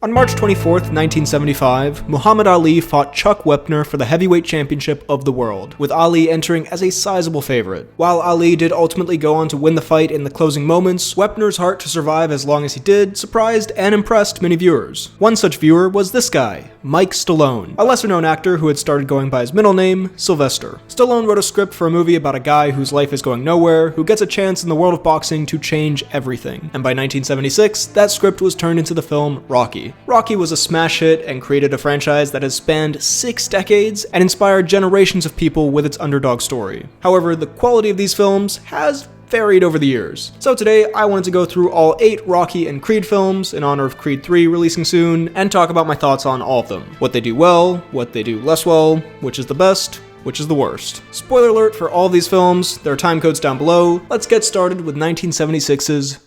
On March 24th, 1975, Muhammad Ali fought Chuck Wepner for the heavyweight championship of the world, with Ali entering as a sizable favorite. While Ali did ultimately go on to win the fight in the closing moments, Wepner's heart to survive as long as he did surprised and impressed many viewers. One such viewer was this guy, Mike Stallone, a lesser-known actor who had started going by his middle name, Sylvester. Stallone wrote a script for a movie about a guy whose life is going nowhere, who gets a chance in the world of boxing to change everything. And by 1976, that script was turned into the film Rocky. Rocky was a smash hit and created a franchise that has spanned 6 decades and inspired generations of people with its underdog story. However, the quality of these films has varied over the years. So today, I wanted to go through all 8 Rocky and Creed films in honor of Creed 3 releasing soon, and talk about my thoughts on all of them. What they do well, what they do less well, which is the best, which is the worst. Spoiler alert for all of these films, there are time codes down below. Let's get started with 1976's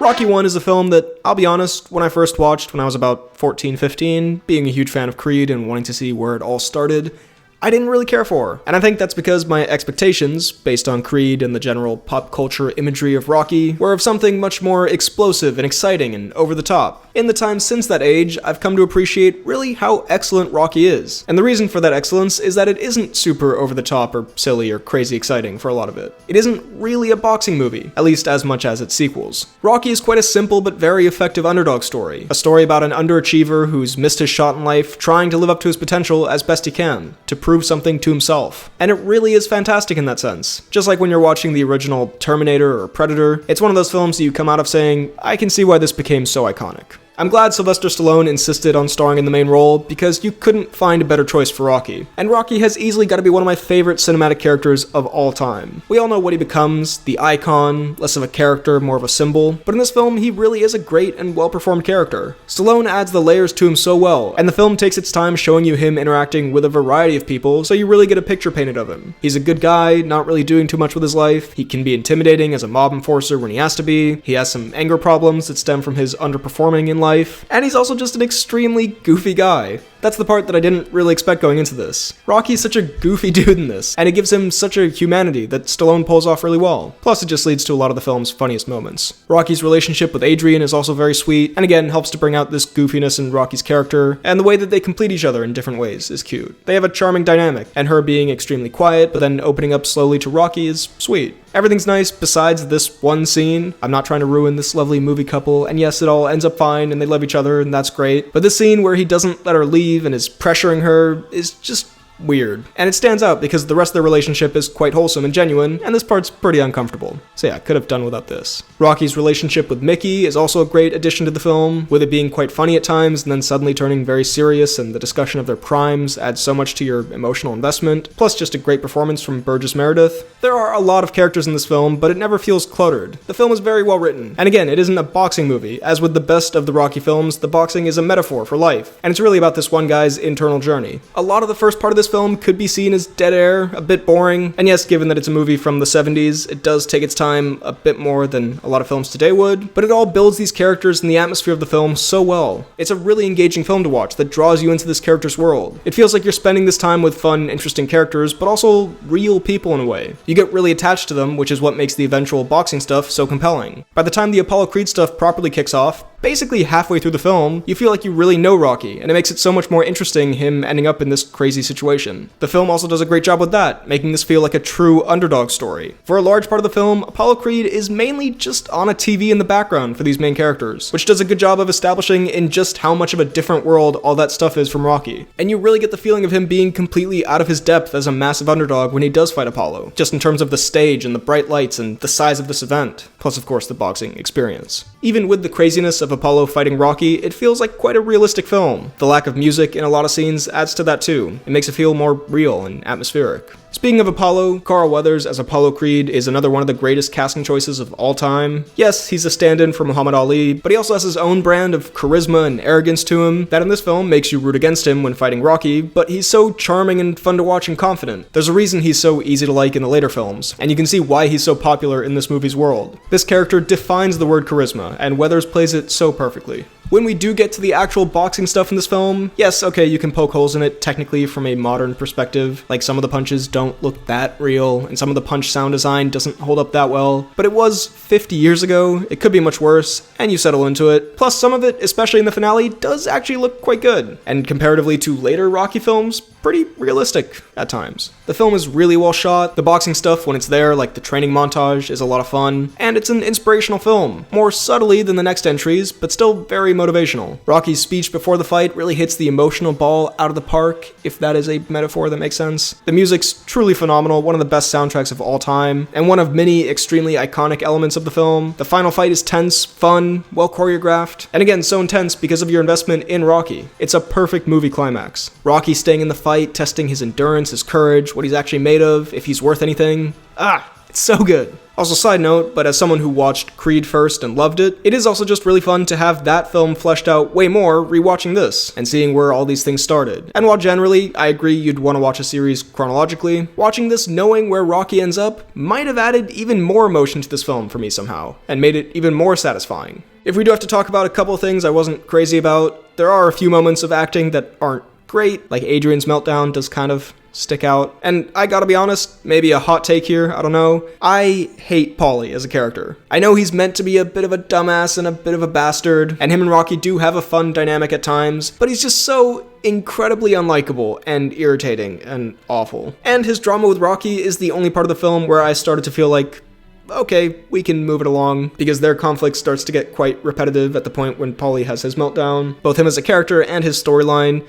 Rocky 1 is a film that, I'll be honest, when I first watched when I was about 14, 15, being a huge fan of Creed and wanting to see where it all started, I didn't really care for. And I think that's because my expectations, based on Creed and the general pop culture imagery of Rocky, were of something much more explosive and exciting and over the top. In the time since that age, I've come to appreciate really how excellent Rocky is. And the reason for that excellence is that it isn't super over the top or silly or crazy exciting for a lot of it. It isn't really a boxing movie, at least as much as its sequels. Rocky is quite a simple but very effective underdog story. A story about an underachiever who's missed his shot in life, trying to live up to his potential as best he can, to prove something to himself. And it really is fantastic in that sense. Just like when you're watching the original Terminator or Predator, it's one of those films that you come out of saying, I can see why this became so iconic. I'm glad Sylvester Stallone insisted on starring in the main role because you couldn't find a better choice for Rocky. And Rocky has easily got to be one of my favorite cinematic characters of all time. We all know what he becomes, the icon, less of a character, more of a symbol, but in this film he really is a great and well-performed character. Stallone adds the layers to him so well, and the film takes its time showing you him interacting with a variety of people, so you really get a picture painted of him. He's a good guy, not really doing too much with his life, he can be intimidating as a mob enforcer when he has to be, he has some anger problems that stem from his underperforming in life, and he's also just an extremely goofy guy. That's the part that I didn't really expect going into this. Rocky's such a goofy dude in this, and it gives him such a humanity that Stallone pulls off really well. Plus, it just leads to a lot of the film's funniest moments. Rocky's relationship with Adrian is also very sweet, and again, helps to bring out this goofiness in Rocky's character, and the way that they complete each other in different ways is cute. They have a charming dynamic, and her being extremely quiet, but then opening up slowly to Rocky is sweet. Everything's nice besides this one scene. I'm not trying to ruin this lovely movie couple, and yes, it all ends up fine, and they love each other, and that's great. But this scene where he doesn't let her leave and is pressuring her is just weird. And it stands out because the rest of their relationship is quite wholesome and genuine, and this part's pretty uncomfortable. So yeah, could have done without this. Rocky's relationship with Mickey is also a great addition to the film, with it being quite funny at times and then suddenly turning very serious, and the discussion of their crimes adds so much to your emotional investment, plus just a great performance from Burgess Meredith. There are a lot of characters in this film, but it never feels cluttered. The film is very well written. And again, it isn't a boxing movie. As with the best of the Rocky films, the boxing is a metaphor for life, and it's really about this one guy's internal journey. A lot of the first part of this film could be seen as dead air, a bit boring, and yes, given that it's a movie from the 70s, it does take its time a bit more than a lot of films today would, but it all builds these characters and the atmosphere of the film so well. It's a really engaging film to watch that draws you into this character's world. It feels like you're spending this time with fun, interesting characters, but also real people in a way. You get really attached to them, which is what makes the eventual boxing stuff so compelling. By the time the Apollo Creed stuff properly kicks off, basically halfway through the film, you feel like you really know Rocky, and it makes it so much more interesting him ending up in this crazy situation. The film also does a great job with that, making this feel like a true underdog story. For a large part of the film, Apollo Creed is mainly just on a TV in the background for these main characters, which does a good job of establishing in just how much of a different world all that stuff is from Rocky. And you really get the feeling of him being completely out of his depth as a massive underdog when he does fight Apollo, just in terms of the stage and the bright lights and the size of this event, plus of course the boxing experience. Even with the craziness of Apollo fighting Rocky, it feels like quite a realistic film. The lack of music in a lot of scenes adds to that too. It makes it feel more real and atmospheric. Speaking of Apollo, Carl Weathers as Apollo Creed is another one of the greatest casting choices of all time. Yes, he's a stand-in for Muhammad Ali, but he also has his own brand of charisma and arrogance to him that in this film makes you root against him when fighting Rocky, but he's so charming and fun to watch and confident. There's a reason he's so easy to like in the later films, and you can see why he's so popular in this movie's world. This character defines the word charisma, and Weathers plays it so perfectly. When we do get to the actual boxing stuff in this film, yes, okay, you can poke holes in it technically from a modern perspective. Like, some of the punches don't look that real, and some of the punch sound design doesn't hold up that well, but it was 50 years ago, it could be much worse, and you settle into it. Plus, some of it, especially in the finale, does actually look quite good, and comparatively to later Rocky films, pretty realistic at times. The film is really well shot, the boxing stuff when it's there, like the training montage, is a lot of fun, and it's an inspirational film, more subtly than the next entries, but still very motivational. Rocky's speech before the fight really hits the emotional ball out of the park, if that is a metaphor that makes sense. The music's truly phenomenal, one of the best soundtracks of all time, and one of many extremely iconic elements of the film. The final fight is tense, fun, well choreographed, and again, so intense because of your investment in Rocky. It's a perfect movie climax. Rocky staying in the fight, testing his endurance, his courage, what he's actually made of, if he's worth anything. It's so good. Also, side note, but as someone who watched Creed first and loved it, it is also just really fun to have that film fleshed out way more rewatching this, and seeing where all these things started. And while generally, I agree you'd want to watch a series chronologically, watching this knowing where Rocky ends up might have added even more emotion to this film for me somehow, and made it even more satisfying. If we do have to talk about a couple of things I wasn't crazy about, there are a few moments of acting that aren't great, like Adrian's meltdown does kind of stick out. And I gotta be honest, maybe a hot take here, I don't know. I hate Paulie as a character. I know he's meant to be a bit of a dumbass and a bit of a bastard, and him and Rocky do have a fun dynamic at times, but he's just so incredibly unlikable and irritating and awful. And his drama with Rocky is the only part of the film where I started to feel like, okay, we can move it along, because their conflict starts to get quite repetitive at the point when Paulie has his meltdown. Both him as a character and his storyline.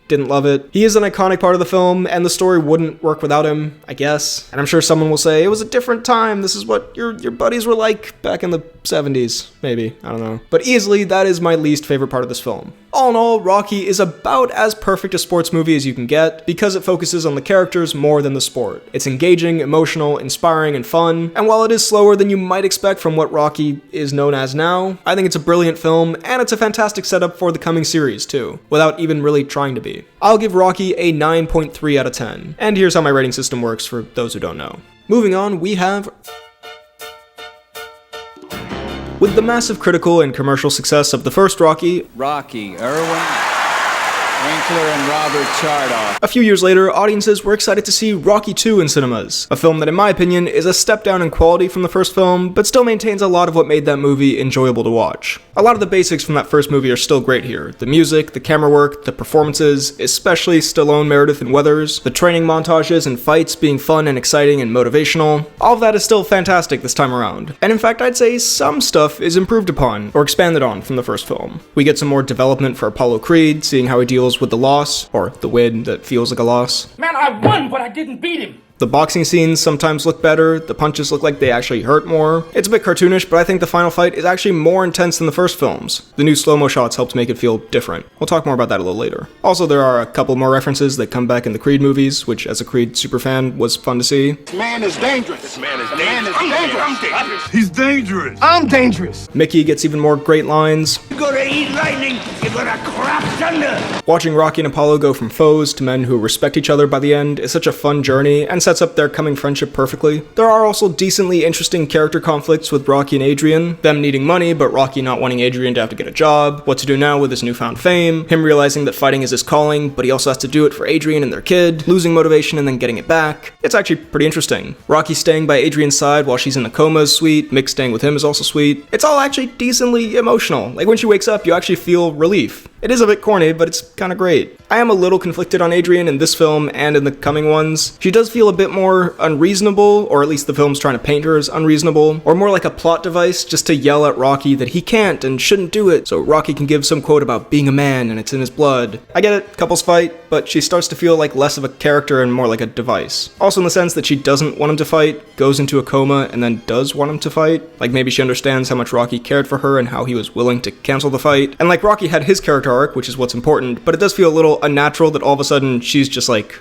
Didn't love it. He is an iconic part of the film, and the story wouldn't work without him, I guess. And I'm sure someone will say, it was a different time, this is what your buddies were like back in the 70s, maybe, I don't know. But easily, that is my least favorite part of this film. All in all, Rocky is about as perfect a sports movie as you can get, because it focuses on the characters more than the sport. It's engaging, emotional, inspiring, and fun, and while it is slower than you might expect from what Rocky is known as now, I think it's a brilliant film, and it's a fantastic setup for the coming series, too, without even really trying to be. I'll give Rocky a 9.3 out of 10, and here's how my rating system works for those who don't know. Moving on, we have... With the massive critical and commercial success of the first Rocky, Winkler and Robert Chardoff. A few years later, audiences were excited to see Rocky II in cinemas, a film that in my opinion is a step down in quality from the first film, but still maintains a lot of what made that movie enjoyable to watch. A lot of the basics from that first movie are still great here. The music, the camera work, the performances, especially Stallone, Meredith, and Weathers, the training montages and fights being fun and exciting and motivational, all of that is still fantastic this time around. And in fact, I'd say some stuff is improved upon, or expanded on from the first film. We get some more development for Apollo Creed, seeing how he deals with the loss, or the win that feels like a loss. Man, I won, but I didn't beat him. The boxing scenes sometimes look better, the punches look like they actually hurt more. It's a bit cartoonish, but I think the final fight is actually more intense than the first films. The new slow-mo shots helped make it feel different. We'll talk more about that a little later. Also, there are a couple more references that come back in the Creed movies, which as a Creed superfan was fun to see. This man is dangerous. This man is dangerous. I'm dangerous. He's dangerous. I'm dangerous. Mickey gets even more great lines. You're gonna eat lightning. You're gonna crap thunder. Watching Rocky and Apollo go from foes to men who respect each other by the end is such a fun journey and sets up their coming friendship perfectly. There are also decently interesting character conflicts with Rocky and Adrian, them needing money but Rocky not wanting Adrian to have to get a job, what to do now with his newfound fame, him realizing that fighting is his calling but he also has to do it for Adrian and their kid, losing motivation and then getting it back. It's actually pretty interesting. Rocky staying by Adrian's side while she's in a coma is sweet, Mick staying with him is also sweet. It's all actually decently emotional. Like when she wakes up you actually feel relief. It is a bit corny, but it's kinda great. I am a little conflicted on Adrian in this film and in the coming ones. She does feel a bit more unreasonable, or at least the film's trying to paint her as unreasonable, or more like a plot device just to yell at Rocky that he can't and shouldn't do it, so Rocky can give some quote about being a man and it's in his blood. I get it, couples fight, but she starts to feel like less of a character and more like a device. Also in the sense that she doesn't want him to fight, goes into a coma, and then does want him to fight. Like maybe she understands how much Rocky cared for her and how he was willing to cancel the fight. And like Rocky had his character arc, which is what's important, but it does feel a little unnatural that all of a sudden she's just like,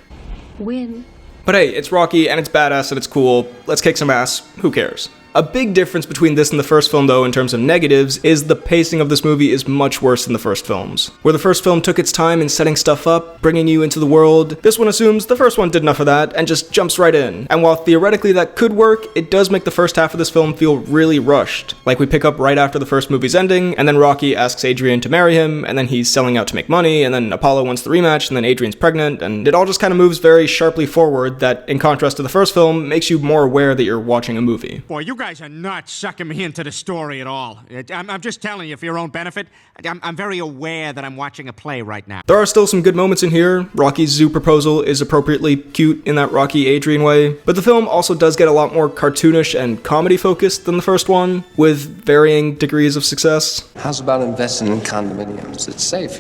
win. But hey, it's Rocky and it's badass and it's cool. Let's kick some ass. Who cares? A big difference between this and the first film, though, in terms of negatives, is the pacing of this movie is much worse than the first films. Where the first film took its time in setting stuff up, bringing you into the world, this one assumes the first one did enough of that and just jumps right in. And while theoretically that could work, it does make the first half of this film feel really rushed. Like we pick up right after the first movie's ending, and then Rocky asks Adrian to marry him, and then he's selling out to make money, and then Apollo wants the rematch, and then Adrian's pregnant, and it all just kind of moves very sharply forward that, in contrast to the first film, makes you more aware that you're watching a movie. Boy, you guys are not sucking me into the story at all. I'm just telling you for your own benefit. I'm very aware that I'm watching a play right now. There are still some good moments in here. Rocky's zoo proposal is appropriately cute in that Rocky-Adrian way, but the film also does get a lot more cartoonish and comedy-focused than the first one, with varying degrees of success. How's about investing in condominiums? It's safe.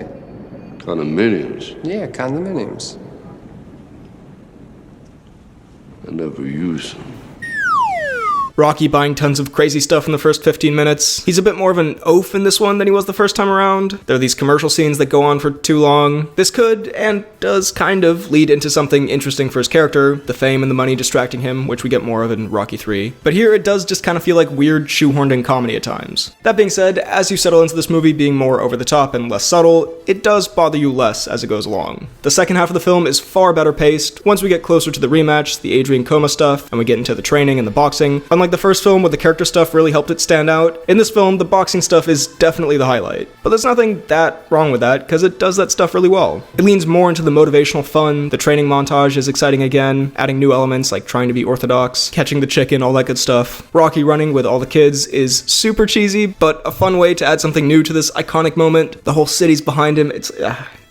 Condominiums? Yeah, condominiums. I never use them. Rocky buying tons of crazy stuff in the first 15 minutes. He's a bit more of an oaf in this one than he was the first time around. There are these commercial scenes that go on for too long. This could, and does kind of, lead into something interesting for his character, the fame and the money distracting him, which we get more of in Rocky 3. But here it does just kind of feel like weird shoehorned in comedy at times. That being said, as you settle into this movie being more over the top and less subtle, it does bother you less as it goes along. The second half of the film is far better paced. Once we get closer to the rematch, the Adrian coma stuff, and we get into the training and the boxing, unlike the first film where the character stuff really helped it stand out, in this film the boxing stuff is definitely the highlight. But there's nothing that wrong with that, because it does that stuff really well. It leans more into the motivational fun, the training montage is exciting again, adding new elements like trying to be orthodox, catching the chicken, all that good stuff. Rocky running with all the kids is super cheesy, but a fun way to add something new to this iconic moment. The whole city's behind him, it's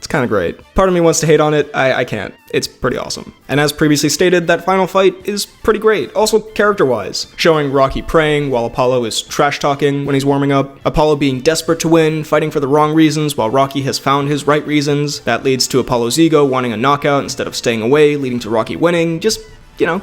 kind of great. Part of me wants to hate on it, I can't. It's pretty awesome. And as previously stated, that final fight is pretty great, also character-wise, showing Rocky praying while Apollo is trash-talking when he's warming up, Apollo being desperate to win, fighting for the wrong reasons while Rocky has found his right reasons. That leads to Apollo's ego wanting a knockout instead of staying away, leading to Rocky winning. Just,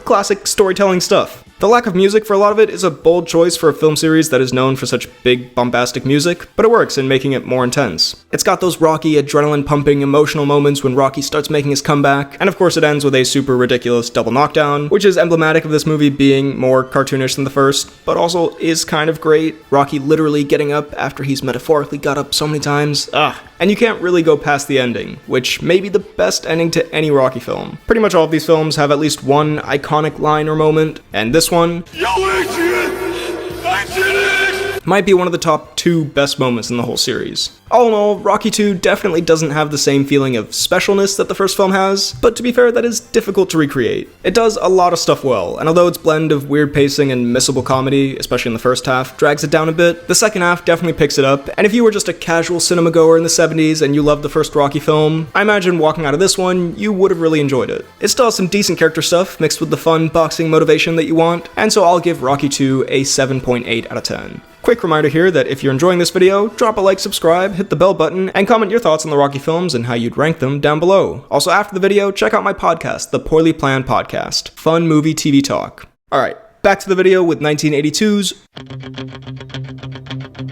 classic storytelling stuff. The lack of music for a lot of it is a bold choice for a film series that is known for such big, bombastic music, but it works in making it more intense. It's got those Rocky, adrenaline-pumping, emotional moments when Rocky starts making his comeback, and of course it ends with a super ridiculous double knockdown, which is emblematic of this movie being more cartoonish than the first, but also is kind of great. Rocky literally getting up after he's metaphorically got up so many times. And you can't really go past the ending, which may be the best ending to any Rocky film. Pretty much all of these films have at least one iconic line or moment, and this one, Yo, Adrian! I did it! might be one of the top 2 best moments in the whole series. All in all, Rocky 2 definitely doesn't have the same feeling of specialness that the first film has, but to be fair, that is difficult to recreate. It does a lot of stuff well, and although its blend of weird pacing and missable comedy, especially in the first half, drags it down a bit, the second half definitely picks it up, and if you were just a casual cinema goer in the 70s and you loved the first Rocky film, I imagine walking out of this one, you would have really enjoyed it. It still has some decent character stuff, mixed with the fun boxing motivation that you want, and so I'll give Rocky 2 a 7.8 out of 10. Quick reminder here that if you're enjoying this video, drop a like, subscribe, hit the bell button, and comment your thoughts on the Rocky films and how you'd rank them down below. Also, after the video, check out my podcast, The Poorly Planned Podcast. Fun movie TV talk. Alright, back to the video with 1982's...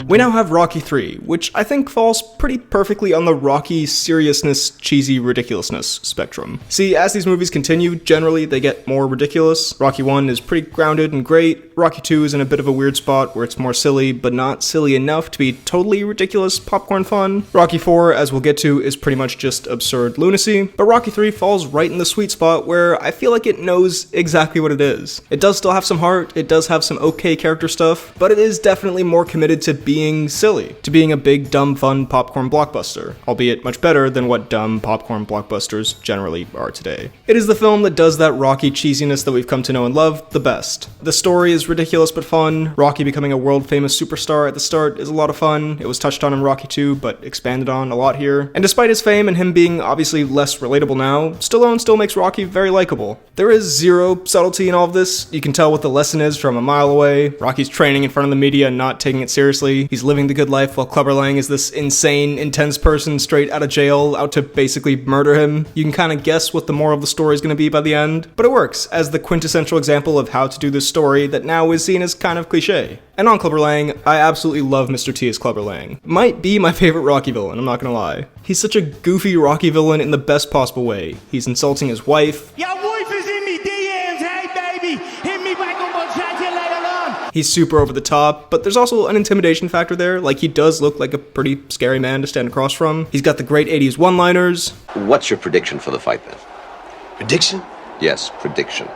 We now have Rocky 3, which I think falls pretty perfectly on the Rocky seriousness, cheesy ridiculousness spectrum. See, as these movies continue, generally they get more ridiculous. Rocky 1 is pretty grounded and great. Rocky 2 is in a bit of a weird spot where it's more silly, but not silly enough to be totally ridiculous popcorn fun. Rocky 4, as we'll get to, is pretty much just absurd lunacy. But Rocky 3 falls right in the sweet spot where I feel like it knows exactly what it is. It does still have some heart, it does have some okay character stuff, but it is definitely more committed to being silly, to being a big, dumb, fun popcorn blockbuster, albeit much better than what dumb popcorn blockbusters generally are today. It is the film that does that Rocky cheesiness that we've come to know and love the best. The story is ridiculous but fun. Rocky becoming a world-famous superstar at the start is a lot of fun. It was touched on in Rocky 2, but expanded on a lot here. And despite his fame and him being obviously less relatable now, Stallone still makes Rocky very likable. There is zero subtlety in all of this. You can tell what the lesson is from a mile away. Rocky's training in front of the media and not taking it seriously. He's living the good life while Clubber Lang is this insane, intense person straight out of jail out to basically murder him. You can kind of guess what the moral of the story is going to be by the end, but it works as the quintessential example of how to do this story that now is seen as kind of cliche. And on Clubber Lang, I absolutely love Mr. T as Clubber Lang. Might be my favorite Rocky villain, I'm not gonna lie. He's such a goofy Rocky villain in the best possible way. He's insulting his wife. Your wife is in me DMs, hey baby! Hit me back on my chat later on! He's super over the top, but there's also an intimidation factor there. Like, he does look like a pretty scary man to stand across from. He's got the great 80s one-liners. What's your prediction for the fight then? Prediction? Yes, prediction.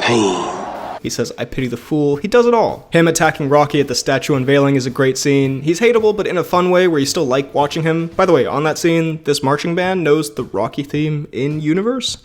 Pain. He says, "I pity the fool." He does it all. Him attacking Rocky at the statue unveiling is a great scene. He's hateable, but in a fun way where you still like watching him. By the way, on that scene, this marching band knows the Rocky theme in universe.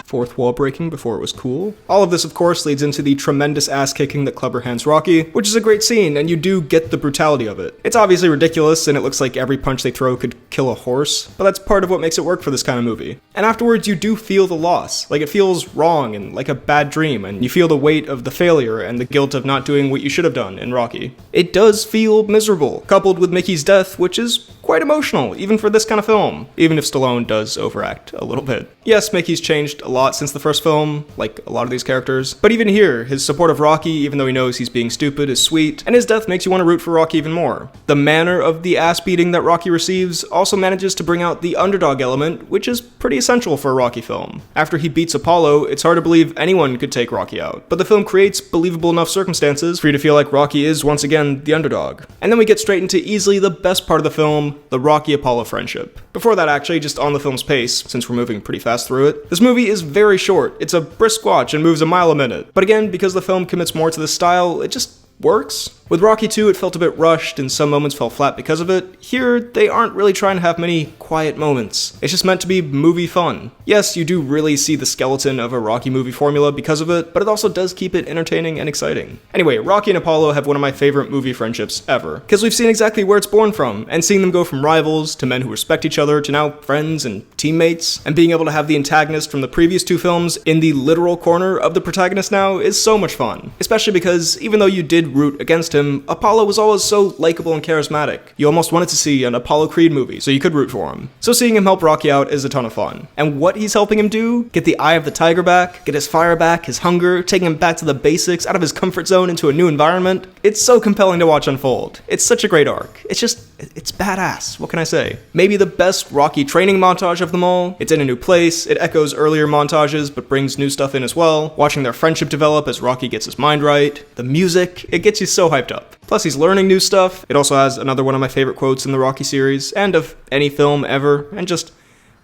Fourth wall breaking before it was cool. All of this, of course, leads into the tremendous ass kicking that Clubber hands Rocky, which is a great scene, and you do get the brutality of it. It's obviously ridiculous, and it looks like every punch they throw could kill a horse, but that's part of what makes it work for this kind of movie. And afterwards, you do feel the loss. Like, it feels wrong and like a bad dream, and you feel the weight of the failure and the guilt of not doing what you should have done in Rocky. It does feel miserable, coupled with Mickey's death, which is quite emotional, even for this kind of film, even if Stallone does overact a little bit. Yes, Mickey's changed a lot since the first film, like a lot of these characters, but even here, his support of Rocky, even though he knows he's being stupid, is sweet, and his death makes you want to root for Rocky even more. The manner of the ass beating that Rocky receives also manages to bring out the underdog element, which is pretty essential for a Rocky film. After he beats Apollo, it's hard to believe anyone could take Rocky out, but the film creates believable enough circumstances for you to feel like Rocky is once again the underdog. And then we get straight into easily the best part of the film, the Rocky-Apollo friendship. Before that, actually, just on the film's pace, since we're moving pretty fast through it, this movie is very short. It's a brisk watch and moves a mile a minute. But again, because the film commits more to this style, it just works. With Rocky 2, it felt a bit rushed, and some moments fell flat because of it. Here, they aren't really trying to have many quiet moments. It's just meant to be movie fun. Yes, you do really see the skeleton of a Rocky movie formula because of it, but it also does keep it entertaining and exciting. Anyway, Rocky and Apollo have one of my favorite movie friendships ever, because we've seen exactly where it's born from, and seeing them go from rivals to men who respect each other to now friends and teammates, and being able to have the antagonist from the previous two films in the literal corner of the protagonist now is so much fun. Especially because even though you did root against him, Apollo was always so likable and charismatic. You almost wanted to see an Apollo Creed movie, so you could root for him. So seeing him help Rocky out is a ton of fun. And what he's helping him do, get the eye of the tiger back, get his fire back, his hunger, taking him back to the basics, out of his comfort zone into a new environment, it's so compelling to watch unfold. It's such a great arc. It's badass, what can I say? Maybe the best Rocky training montage of them all. It's in a new place, it echoes earlier montages, but brings new stuff in as well. Watching their friendship develop as Rocky gets his mind right. The music, it gets you so hyped up. Plus, he's learning new stuff. It also has another one of my favorite quotes in the Rocky series, and of any film ever, and just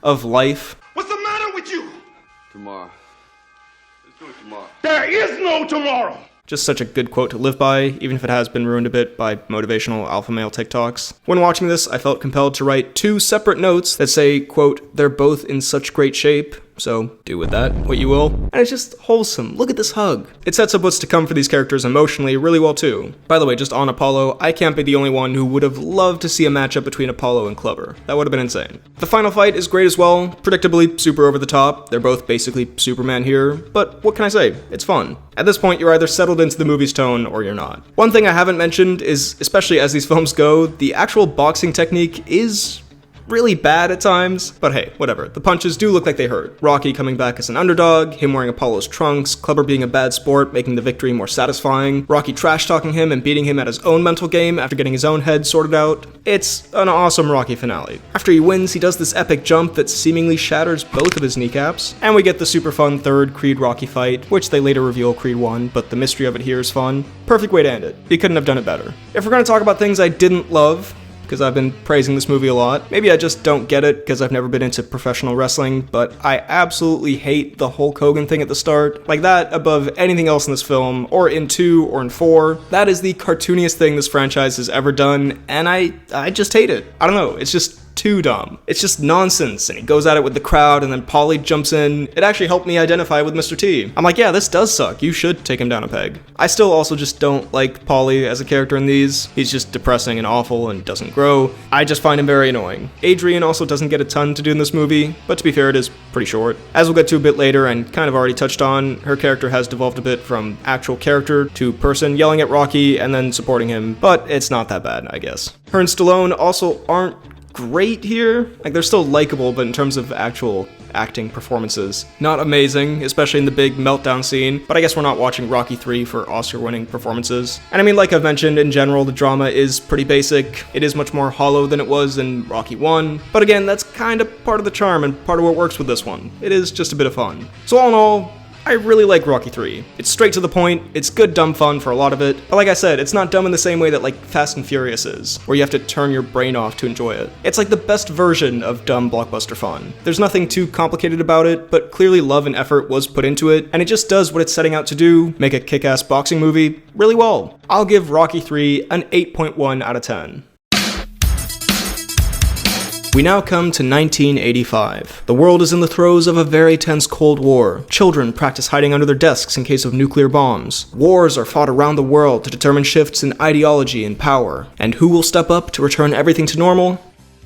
of life. What's the matter with you? Tomorrow. Let's do it tomorrow. There is no tomorrow. Just such a good quote to live by, even if it has been ruined a bit by motivational alpha male TikToks. When watching this, I felt compelled to write two separate notes that say, quote, "They're both in such great shape," so do with that what you will. And it's just wholesome. Look at this hug. It sets up what's to come for these characters emotionally really well too. By the way, just on Apollo, I can't be the only one who would have loved to see a matchup between Apollo and Clubber. That would have been insane. The final fight is great as well, predictably super over the top. They're both basically Superman here, but what can I say? It's fun. At this point, you're either settled into the movie's tone or you're not. One thing I haven't mentioned is, especially as these films go, the actual boxing technique is really bad at times, but hey, whatever. The punches do look like they hurt. Rocky coming back as an underdog, him wearing Apollo's trunks, Clubber being a bad sport, making the victory more satisfying, Rocky trash-talking him and beating him at his own mental game after getting his own head sorted out. It's an awesome Rocky finale. After he wins, he does this epic jump that seemingly shatters both of his kneecaps, and we get the super fun third Creed-Rocky fight, which they later reveal Creed won, but the mystery of it here is fun. Perfect way to end it. He couldn't have done it better. If we're gonna talk about things I didn't love, because I've been praising this movie a lot. Maybe I just don't get it because I've never been into professional wrestling, but I absolutely hate the Hulk Hogan thing at the start. Like that above anything else in this film, or in 2 or in 4. That is the cartooniest thing this franchise has ever done, and I just hate it. I don't know, it's just too dumb. It's just nonsense, and he goes at it with the crowd, and then Paulie jumps in. It actually helped me identify with Mr. T. I'm like, yeah, this does suck. You should take him down a peg. I still also just don't like Paulie as a character in these. He's just depressing and awful and doesn't grow. I just find him very annoying. Adrian also doesn't get a ton to do in this movie, but to be fair, it is pretty short. As we'll get to a bit later, and kind of already touched on, her character has devolved a bit from actual character to person yelling at Rocky and then supporting him, but it's not that bad, I guess. Her and Stallone also aren't great here. Like, they're still likable, but in terms of actual acting performances. Not amazing, especially in the big meltdown scene, but I guess we're not watching Rocky 3 for Oscar-winning performances. And I mean, like I've mentioned, in general, the drama is pretty basic. It is much more hollow than it was in Rocky 1, but again, that's kind of part of the charm and part of what works with this one. It is just a bit of fun. So all in all, I really like Rocky 3. It's straight to the point, it's good dumb fun for a lot of it, but like I said, it's not dumb in the same way that like Fast and Furious is, where you have to turn your brain off to enjoy it. It's like the best version of dumb blockbuster fun. There's nothing too complicated about it, but clearly love and effort was put into it, and it just does what it's setting out to do, make a kick-ass boxing movie, really well. I'll give Rocky 3 an 8.1 out of 10. We now come to 1985. The world is in the throes of a very tense Cold War. Children practice hiding under their desks in case of nuclear bombs. Wars are fought around the world to determine shifts in ideology and power. And who will step up to return everything to normal?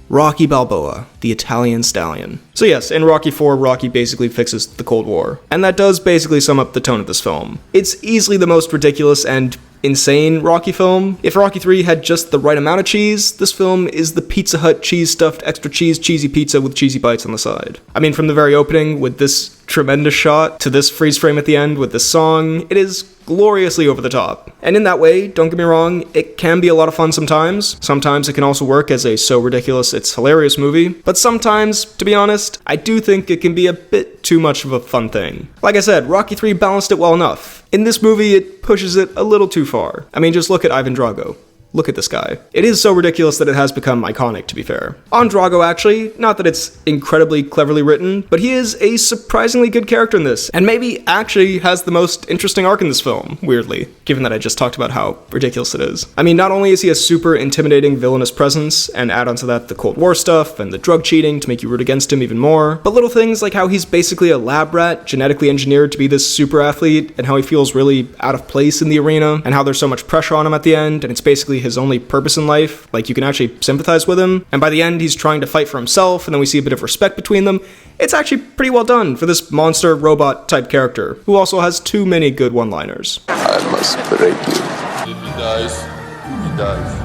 Rocky Balboa, the Italian stallion. So yes, in Rocky 4, Rocky basically fixes the Cold War. And that does basically sum up the tone of this film. It's easily the most ridiculous and insane Rocky film. If Rocky 3 had just the right amount of cheese, this film is the Pizza Hut cheese-stuffed extra cheese cheesy pizza with cheesy bites on the side. I mean, from the very opening with this tremendous shot to this freeze frame at the end with this song, it is gloriously over the top. And in that way, don't get me wrong, it can be a lot of fun sometimes. Sometimes it can also work as a so ridiculous it's hilarious movie. But sometimes, to be honest, I do think it can be a bit too much of a fun thing. Like I said, Rocky 3 balanced it well enough. In this movie, it pushes it a little too far. I mean, just look at Ivan Drago. Look at this guy. It is so ridiculous that it has become iconic, to be fair. On Drago, actually, not that it's incredibly cleverly written, but he is a surprisingly good character in this, and maybe actually has the most interesting arc in this film, weirdly, given that I just talked about how ridiculous it is. I mean, not only is he a super intimidating villainous presence, and add onto that the Cold War stuff and the drug cheating to make you root against him even more, but little things like how he's basically a lab rat, genetically engineered to be this super athlete, and how he feels really out of place in the arena, and how there's so much pressure on him at the end, and it's basically his only purpose in life. Like, you can actually sympathize with him, and by the end he's trying to fight for himself, and then we see a bit of respect between them. It's actually pretty well done for this monster robot type character, who also has too many good one-liners. I must break you. If he dies, he dies.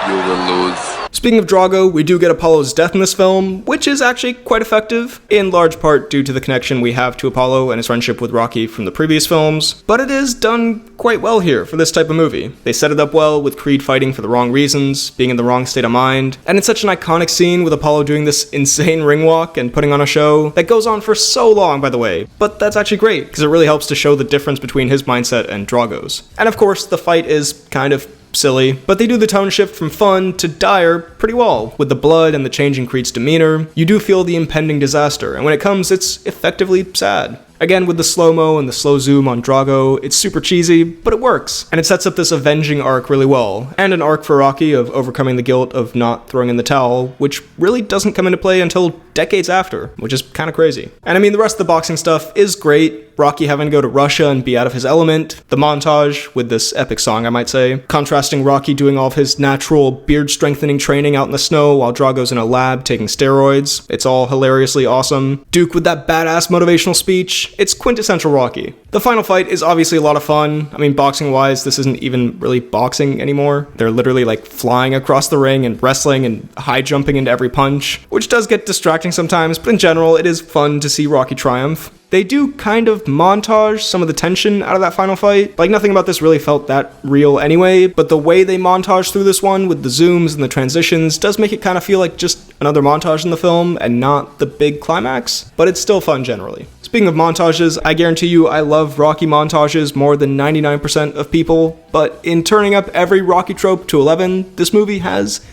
You will lose. Speaking of Drago, we do get Apollo's death in this film, which is actually quite effective, in large part due to the connection we have to Apollo and his friendship with Rocky from the previous films, but it is done quite well here for this type of movie. They set it up well with Creed fighting for the wrong reasons, being in the wrong state of mind, and it's such an iconic scene with Apollo doing this insane ring walk and putting on a show that goes on for so long, by the way, but that's actually great, because it really helps to show the difference between his mindset and Drago's. And of course, the fight is kind of silly, but they do the tone shift from fun to dire pretty well. With the blood and the change in Creed's demeanor, you do feel the impending disaster, and when it comes, it's effectively sad. Again, with the slow-mo and the slow zoom on Drago, it's super cheesy, but it works. And it sets up this avenging arc really well, and an arc for Rocky of overcoming the guilt of not throwing in the towel, which really doesn't come into play until decades after, which is kind of crazy. And I mean, the rest of the boxing stuff is great. Rocky having to go to Russia and be out of his element, the montage with this epic song, I might say, contrasting Rocky doing all of his natural beard-strengthening training out in the snow while Drago's in a lab taking steroids. It's all hilariously awesome. Duke with that badass motivational speech. It's quintessential Rocky. The final fight is obviously a lot of fun. I mean, boxing-wise, this isn't even really boxing anymore. They're literally like flying across the ring and wrestling and high jumping into every punch, which does get distracting sometimes, but in general, it is fun to see Rocky triumph. They do kind of montage some of the tension out of that final fight. Like, nothing about this really felt that real anyway, but the way they montage through this one with the zooms and the transitions does make it kind of feel like just another montage in the film and not the big climax, but it's still fun generally. Speaking of montages, I guarantee you I love Rocky montages more than 99% of people, but in turning up every Rocky trope to 11, this movie has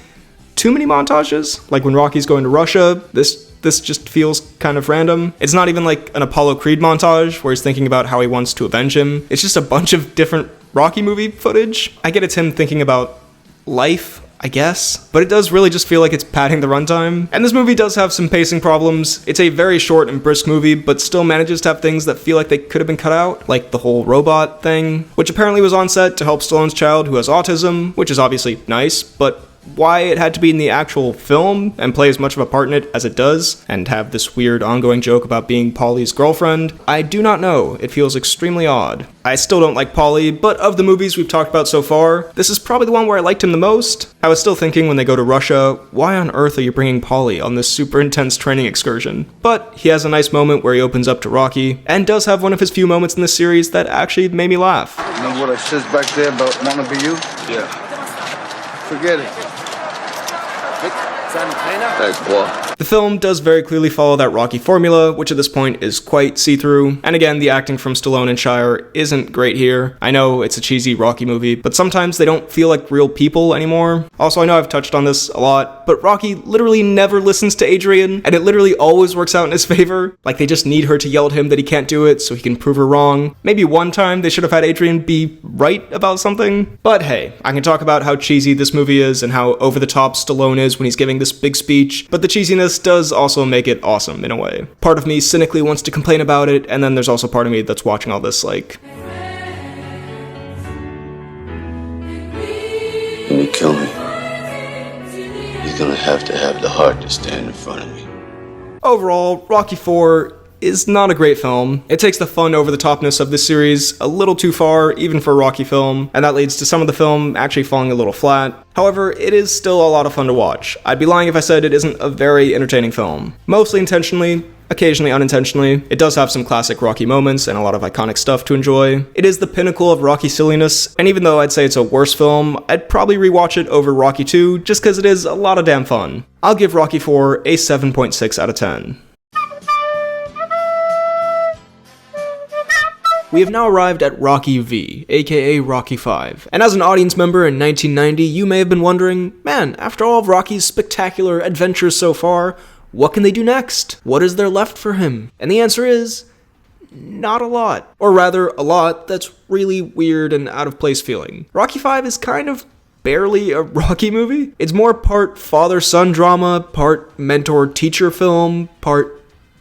too many montages. Like when Rocky's going to Russia, this just feels kind of random. It's not even like an Apollo Creed montage where he's thinking about how he wants to avenge him. It's just a bunch of different Rocky movie footage. I get it's him thinking about life, I guess, but it does really just feel like it's padding the runtime. And this movie does have some pacing problems. It's a very short and brisk movie, but still manages to have things that feel like they could have been cut out, like the whole robot thing, which apparently was on set to help Stallone's child who has autism, which is obviously nice, but why it had to be in the actual film and play as much of a part in it as it does, and have this weird ongoing joke about being Paulie's girlfriend, I do not know. It feels extremely odd. I still don't like Paulie, but of the movies we've talked about so far, this is probably the one where I liked him the most. I was still thinking when they go to Russia, why on earth are you bringing Paulie on this super intense training excursion? But he has a nice moment where he opens up to Rocky, and does have one of his few moments in this series that actually made me laugh. You know what I says back there about wanting to be you? Yeah. Forget it. Thanks, boy. The film does very clearly follow that Rocky formula, which at this point is quite see-through, and again, the acting from Stallone and Shire isn't great here. I know it's a cheesy Rocky movie, but sometimes they don't feel like real people anymore. Also, I know I've touched on this a lot, but Rocky literally never listens to Adrian, and it literally always works out in his favor. Like, they just need her to yell at him that he can't do it so he can prove her wrong. Maybe one time they should have had Adrian be right about something, but hey, I can talk about how cheesy this movie is and how over-the-top Stallone is when he's giving this big speech, but the cheesiness does also make it awesome in a way. Part of me cynically wants to complain about it, and then there's also part of me that's watching all this like, When you kill me, you're gonna have the heart to stand in front of me. overall, Rocky IV is not a great film. It takes the fun over-the-topness of this series a little too far, even for a Rocky film, and that leads to some of the film actually falling a little flat. However, it is still a lot of fun to watch. I'd be lying if I said it isn't a very entertaining film. Mostly intentionally, occasionally unintentionally. It does have some classic Rocky moments and a lot of iconic stuff to enjoy. It is the pinnacle of Rocky silliness, and even though I'd say it's a worse film, I'd probably rewatch it over Rocky II just because it is a lot of damn fun. I'll give Rocky IV a 7.6 out of 10. We have now arrived at Rocky V, aka Rocky V, and as an audience member in 1990, you may have been wondering, man, after all of Rocky's spectacular adventures so far, what can they do next? What is there left for him? And the answer is, not a lot. Or rather, a lot that's really weird and out of place feeling. Rocky V is kind of barely a Rocky movie. It's more part father-son drama, part mentor-teacher film, part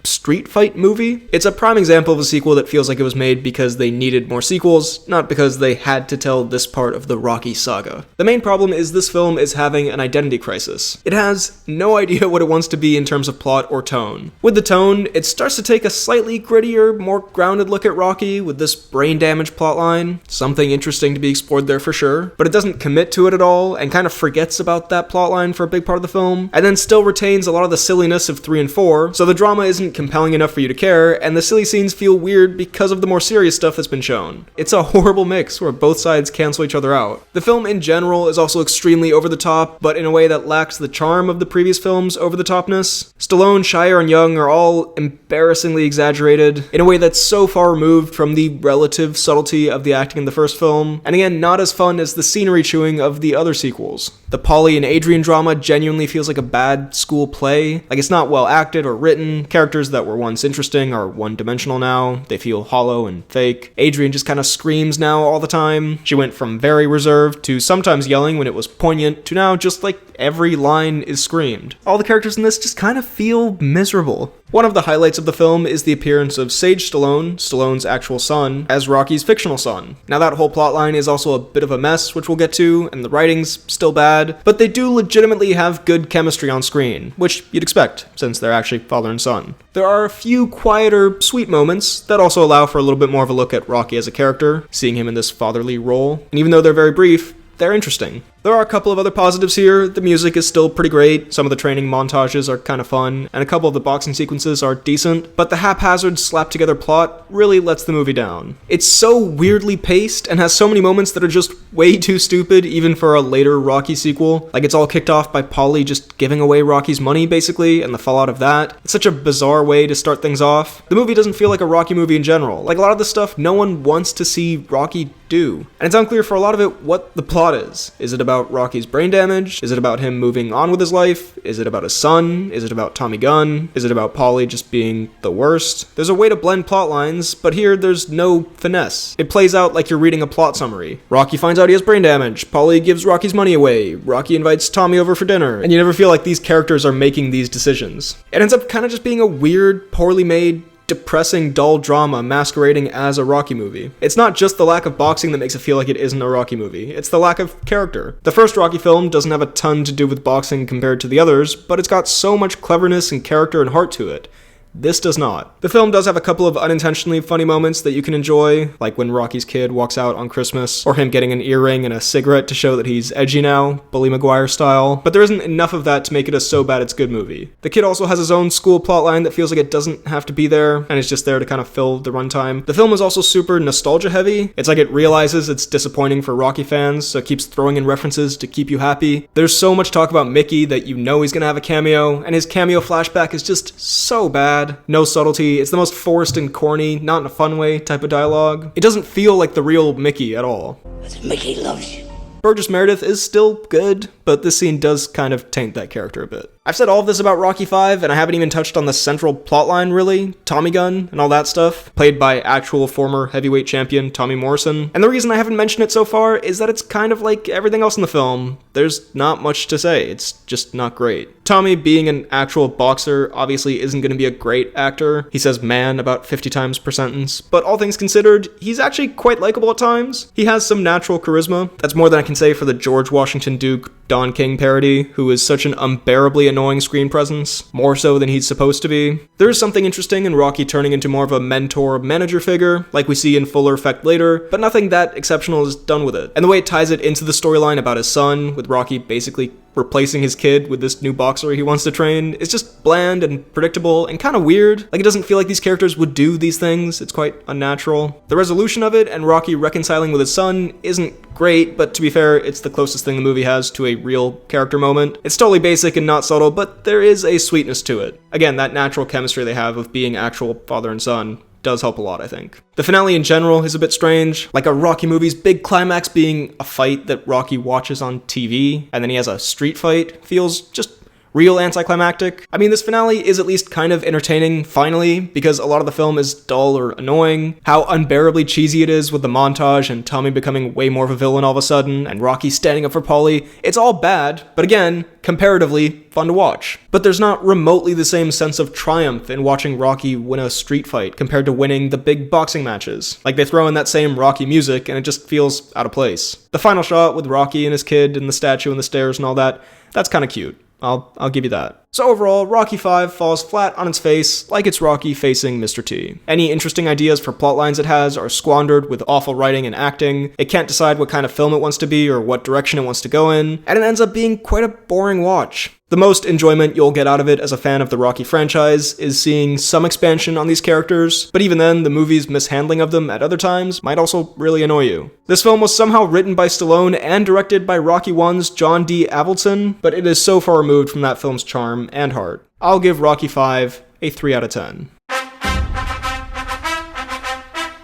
street fight movie. It's a prime example of a sequel that feels like it was made because they needed more sequels, not because they had to tell this part of the Rocky saga. The main problem is this film is having an identity crisis. It has no idea what it wants to be in terms of plot or tone. With the tone, it starts to take a slightly grittier, more grounded look at Rocky with this brain damage plotline. Something interesting to be explored there for sure, but it doesn't commit to it at all and kind of forgets about that plotline for a big part of the film, and then still retains a lot of the silliness of 3 and 4, so the drama isn't compelling enough for you to care, and the silly scenes feel weird because of the more serious stuff that's been shown. It's a horrible mix where both sides cancel each other out. The film in general is also extremely over the top, but in a way that lacks the charm of the previous films' over the topness. Stallone, Shire, and Young are all embarrassingly exaggerated in a way that's so far removed from the relative subtlety of the acting in the first film, and again, not as fun as the scenery chewing of the other sequels. The Paulie and Adrian drama genuinely feels like a bad school play. Like, it's not well acted or written. Characters that were once interesting are one-dimensional now. They feel hollow and fake. Adrian just kind of screams now all the time. She went from very reserved to sometimes yelling when it was poignant to now just like every line is screamed. All the characters in this just kind of feel miserable. One of the highlights of the film is the appearance of Sage Stallone, Stallone's actual son, as Rocky's fictional son. Now that whole plotline is also a bit of a mess, which we'll get to, and the writing's still bad, but they do legitimately have good chemistry on screen, which you'd expect, since they're actually father and son. There are a few quieter, sweet moments that also allow for a little bit more of a look at Rocky as a character, seeing him in this fatherly role, and even though they're very brief, they're interesting. There are a couple of other positives here. The music is still pretty great, some of the training montages are kind of fun, and a couple of the boxing sequences are decent, but the haphazard slapped-together plot really lets the movie down. It's so weirdly paced and has so many moments that are just way too stupid even for a later Rocky sequel. Like, it's all kicked off by Paulie just giving away Rocky's money, basically, and the fallout of that. It's such a bizarre way to start things off. The movie doesn't feel like a Rocky movie in general. Like, a lot of the stuff no one wants to see Rocky do. And it's unclear for a lot of it what the plot is. Is it about Rocky's brain damage? Is it about him moving on with his life? Is it about his son? Is it about Tommy Gunn? Is it about Paulie just being the worst? There's a way to blend plot lines, but here there's no finesse. It plays out like you're reading a plot summary. Rocky finds out he has brain damage. Paulie gives Rocky's money away. Rocky invites Tommy over for dinner. And you never feel like these characters are making these decisions. It ends up kind of just being a weird, poorly made depressing, dull drama masquerading as a Rocky movie. It's not just the lack of boxing that makes it feel like it isn't a Rocky movie, it's the lack of character. The first Rocky film doesn't have a ton to do with boxing compared to the others, but it's got so much cleverness and character and heart to it. This does not. The film does have a couple of unintentionally funny moments that you can enjoy, like when Rocky's kid walks out on Christmas, or him getting an earring and a cigarette to show that he's edgy now, Bully Maguire style, but there isn't enough of that to make it a so bad it's good movie. The kid also has his own school plotline that feels like it doesn't have to be there, and it's just there to kind of fill the runtime. The film is also super nostalgia heavy. It's like it realizes it's disappointing for Rocky fans, so it keeps throwing in references to keep you happy. There's so much talk about Mickey that you know he's gonna have a cameo, and his cameo flashback is just so bad. No subtlety, it's the most forced and corny, not in a fun way type of dialogue. It doesn't feel like the real Mickey at all. Mickey loves you. Burgess Meredith is still good, but this scene does kind of taint that character a bit. I've said all of this about Rocky V, and I haven't even touched on the central plotline, really. Tommy Gun and all that stuff, played by actual former heavyweight champion Tommy Morrison. And the reason I haven't mentioned it so far is that it's kind of like everything else in the film. There's not much to say, it's just not great. Tommy, being an actual boxer, obviously isn't going to be a great actor. He says man about 50 times per sentence, but all things considered, he's actually quite likable at times. He has some natural charisma. That's more than I can say for the George Washington Duke Don King parody, who is such an unbearably annoying screen presence, more so than he's supposed to be. There is something interesting in Rocky turning into more of a mentor-manager figure, like we see in fuller effect later, but nothing that exceptional is done with it. And the way it ties it into the storyline about his son, with Rocky basically replacing his kid with this new boxer he wants to train, is just bland and predictable and kind of weird. Like, it doesn't feel like these characters would do these things. It's quite unnatural. The resolution of it and Rocky reconciling with his son isn't great, but to be fair, it's the closest thing the movie has to a real character moment. It's totally basic and not subtle, but there is a sweetness to it. Again, that natural chemistry they have of being actual father and son does help a lot, I think. The finale in general is a bit strange, like a Rocky movie's big climax being a fight that Rocky watches on TV, and then he has a street fight, feels just real anticlimactic. I mean, this finale is at least kind of entertaining, finally, because a lot of the film is dull or annoying. How unbearably cheesy it is with the montage and Tommy becoming way more of a villain all of a sudden, and Rocky standing up for Paulie. It's all bad, but again, comparatively fun to watch. But there's not remotely the same sense of triumph in watching Rocky win a street fight compared to winning the big boxing matches. Like, they throw in that same Rocky music and it just feels out of place. The final shot with Rocky and his kid and the statue and the stairs and all that, that's kind of cute. I'll give you that. So overall, Rocky V falls flat on its face, like it's Rocky facing Mr. T. Any interesting ideas for plotlines it has are squandered with awful writing and acting. It can't decide what kind of film it wants to be or what direction it wants to go in, and it ends up being quite a boring watch. The most enjoyment you'll get out of it as a fan of the Rocky franchise is seeing some expansion on these characters, but even then, the movie's mishandling of them at other times might also really annoy you. This film was somehow written by Stallone and directed by Rocky I's John D. Avildsen, but it is so far removed from that film's charm and heart. I'll give Rocky V a 3 out of 10.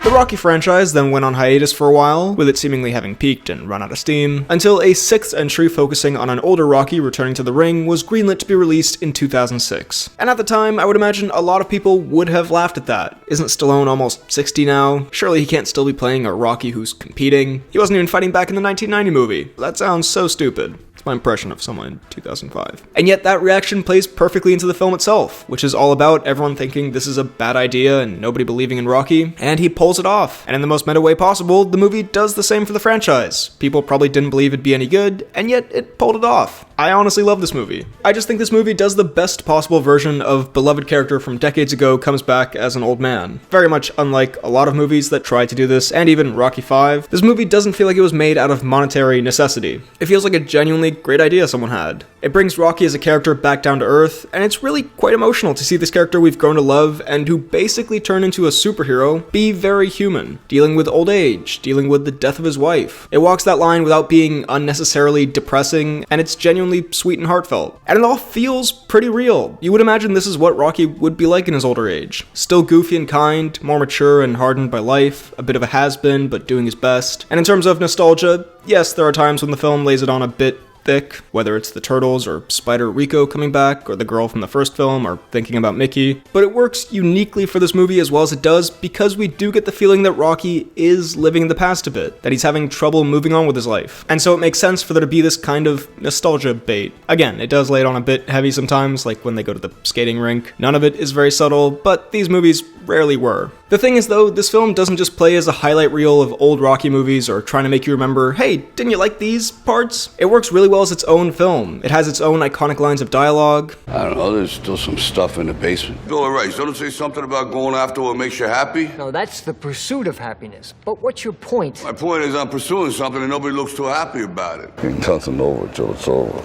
The Rocky franchise then went on hiatus for a while, with it seemingly having peaked and run out of steam, until a 6th entry focusing on an older Rocky returning to the ring was greenlit to be released in 2006. And at the time, I would imagine a lot of people would have laughed at that. Isn't Stallone almost 60 now? Surely he can't still be playing a Rocky who's competing. He wasn't even fighting back in the 1990 movie. That sounds so stupid. It's my impression of someone in 2005. And yet that reaction plays perfectly into the film itself, which is all about everyone thinking this is a bad idea and nobody believing in Rocky, and he pulls it off. And in the most meta way possible, the movie does the same for the franchise. People probably didn't believe it'd be any good, and yet it pulled it off. I honestly love this movie. I just think this movie does the best possible version of beloved character from decades ago comes back as an old man. Very much unlike a lot of movies that try to do this, and even Rocky V, this movie doesn't feel like it was made out of monetary necessity. It feels like a genuinely great idea someone had. It brings Rocky as a character back down to earth, and it's really quite emotional to see this character we've grown to love and who basically turned into a superhero be very human, dealing with old age, dealing with the death of his wife. It walks that line without being unnecessarily depressing, and it's genuinely sweet and heartfelt. And it all feels pretty real. You would imagine this is what Rocky would be like in his older age. Still goofy and kind, more mature and hardened by life, a bit of a has-been but doing his best. And in terms of nostalgia, yes, there are times when the film lays it on a bit thick, whether it's the Turtles or Spider Rico coming back or the girl from the first film or thinking about Mickey, but it works uniquely for this movie as well as it does because we do get the feeling that Rocky is living in the past a bit, that he's having trouble moving on with his life, and so it makes sense for there to be this kind of nostalgia bait. Again, it does lay it on a bit heavy sometimes, like when they go to the skating rink. None of it is very subtle, but these movies rarely were. The thing is though, this film doesn't just play as a highlight reel of old Rocky movies or trying to make you remember, hey, didn't you like these parts? It works really well as its own film. It has its own iconic lines of dialogue. I don't know, there's still some stuff in the basement. Bill Ray, don't it say something about going after what makes you happy? No, that's the pursuit of happiness. But what's your point? My point is I'm pursuing something and nobody looks too happy about it. Ain't nothing over till it's over.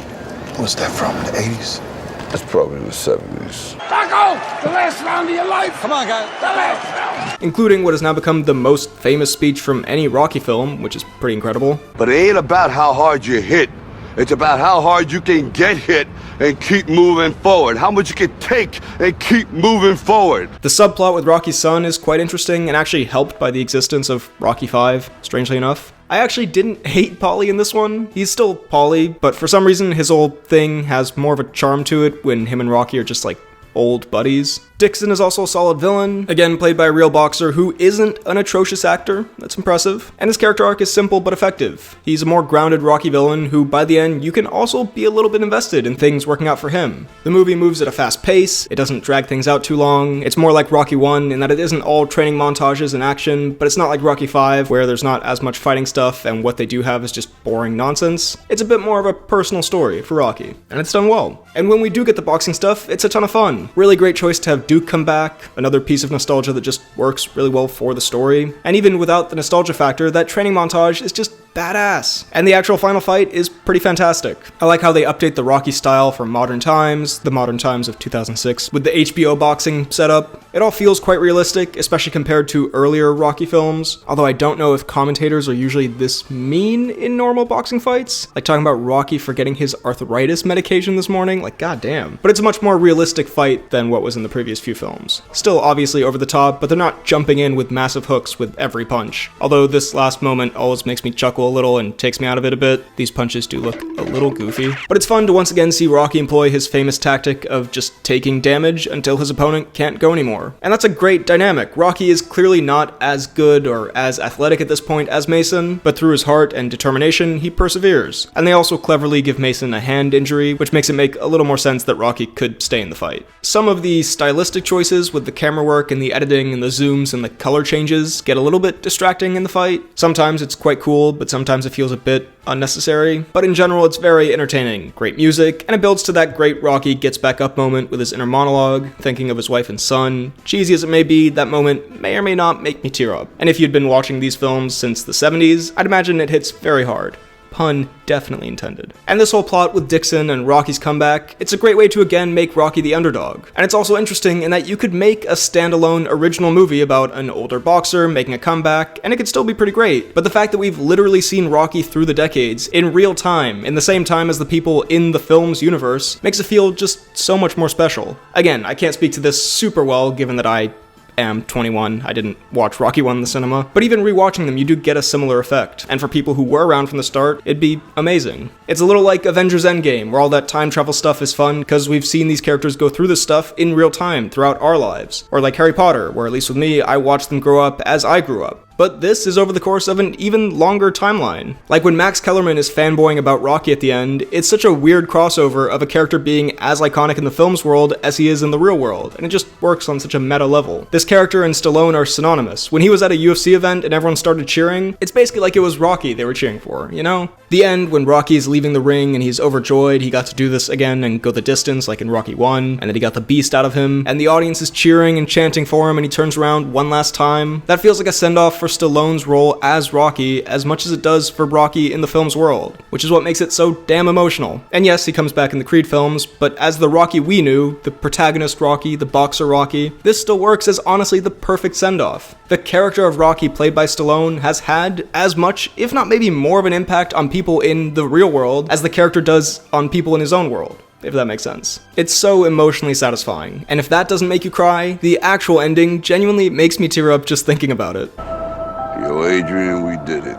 What's that from, the 80s? That's probably in the 70s. Taco! The last round of your life! Come on, guys. The last round! Including what has now become the most famous speech from any Rocky film, which is pretty incredible. But it ain't about how hard you hit. It's about how hard you can get hit and keep moving forward. How much you can take and keep moving forward. The subplot with Rocky's son is quite interesting and actually helped by the existence of Rocky V, strangely enough. I actually didn't hate Paulie in this one. He's still Paulie, but for some reason his whole thing has more of a charm to it when him and Rocky are just like old buddies. Dixon is also a solid villain, again played by a real boxer who isn't an atrocious actor. That's impressive. And his character arc is simple but effective. He's a more grounded Rocky villain who, by the end, you can also be a little bit invested in things working out for him. The movie moves at a fast pace, it doesn't drag things out too long, it's more like Rocky 1 in that it isn't all training montages and action, but it's not like Rocky 5 where there's not as much fighting stuff and what they do have is just boring nonsense. It's a bit more of a personal story for Rocky, and it's done well. And when we do get the boxing stuff, it's a ton of fun. Really great choice to have Duke come back, another piece of nostalgia that just works really well for the story. And even without the nostalgia factor, that training montage is just badass. And the actual final fight is pretty fantastic. I like how they update the Rocky style for modern times, the modern times of 2006, with the HBO boxing setup. It all feels quite realistic, especially compared to earlier Rocky films, although I don't know if commentators are usually this mean in normal boxing fights. Like talking about Rocky forgetting his arthritis medication this morning, like goddamn. But it's a much more realistic fight than what was in the previous few films. Still obviously over the top, but they're not jumping in with massive hooks with every punch. Although this last moment always makes me chuckle a little and takes me out of it a bit. These punches do look a little goofy. But it's fun to once again see Rocky employ his famous tactic of just taking damage until his opponent can't go anymore. And that's a great dynamic. Rocky is clearly not as good or as athletic at this point as Mason, but through his heart and determination, he perseveres. And they also cleverly give Mason a hand injury, which makes it make a little more sense that Rocky could stay in the fight. Some of the stylistic choices with the camera work and the editing and the zooms and the color changes get a little bit distracting in the fight. Sometimes it's quite cool, but sometimes it feels a bit unnecessary. But in general, it's very entertaining. Great music, and it builds to that great Rocky gets back up moment with his inner monologue, thinking of his wife and son. Cheesy as it may be, that moment may or may not make me tear up. And if you'd been watching these films since the 70s, I'd imagine it hits very hard. Pun definitely intended. And this whole plot with Dixon and Rocky's comeback, it's a great way to again make Rocky the underdog. And it's also interesting in that you could make a standalone original movie about an older boxer making a comeback, and it could still be pretty great. But the fact that we've literally seen Rocky through the decades, in real time, in the same time as the people in the film's universe, makes it feel just so much more special. Again, I can't speak to this super well given that I am 21. I didn't watch Rocky 1 in the cinema, but even rewatching them, you do get a similar effect. And for people who were around from the start, it'd be amazing. It's a little like Avengers Endgame, where all that time travel stuff is fun because we've seen these characters go through this stuff in real time throughout our lives. Or like Harry Potter, where at least with me, I watched them grow up as I grew up. But this is over the course of an even longer timeline. Like when Max Kellerman is fanboying about Rocky at the end, it's such a weird crossover of a character being as iconic in the film's world as he is in the real world, and it just works on such a meta level. This character and Stallone are synonymous. When he was at a UFC event and everyone started cheering, it's basically like it was Rocky they were cheering for, you know? The end, when Rocky is leaving the ring and he's overjoyed, he got to do this again and go the distance like in Rocky 1, and then he got the beast out of him, and the audience is cheering and chanting for him and he turns around one last time. That feels like a send-off for Stallone's role as Rocky as much as it does for Rocky in the film's world, which is what makes it so damn emotional. And yes, he comes back in the Creed films, but as the Rocky we knew, the protagonist Rocky, the boxer Rocky, this still works as honestly the perfect send-off. The character of Rocky played by Stallone has had as much, if not maybe more of an impact on people in the real world as the character does on people in his own world, if that makes sense. It's so emotionally satisfying, and if that doesn't make you cry, the actual ending genuinely makes me tear up just thinking about it. Yo, Adrian, we did it.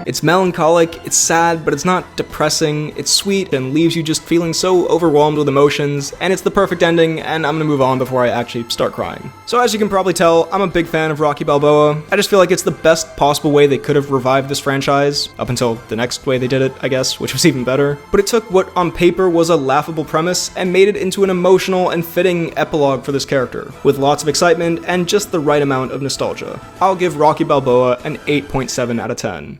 It's melancholic, it's sad, but it's not depressing, it's sweet and leaves you just feeling so overwhelmed with emotions, and it's the perfect ending, and I'm gonna move on before I actually start crying. So as you can probably tell, I'm a big fan of Rocky Balboa. I just feel like it's the best possible way they could have revived this franchise, up until the next way they did it, I guess, which was even better. But it took what on paper was a laughable premise and made it into an emotional and fitting epilogue for this character, with lots of excitement and just the right amount of nostalgia. I'll give Rocky Balboa an 8.7 out of 10.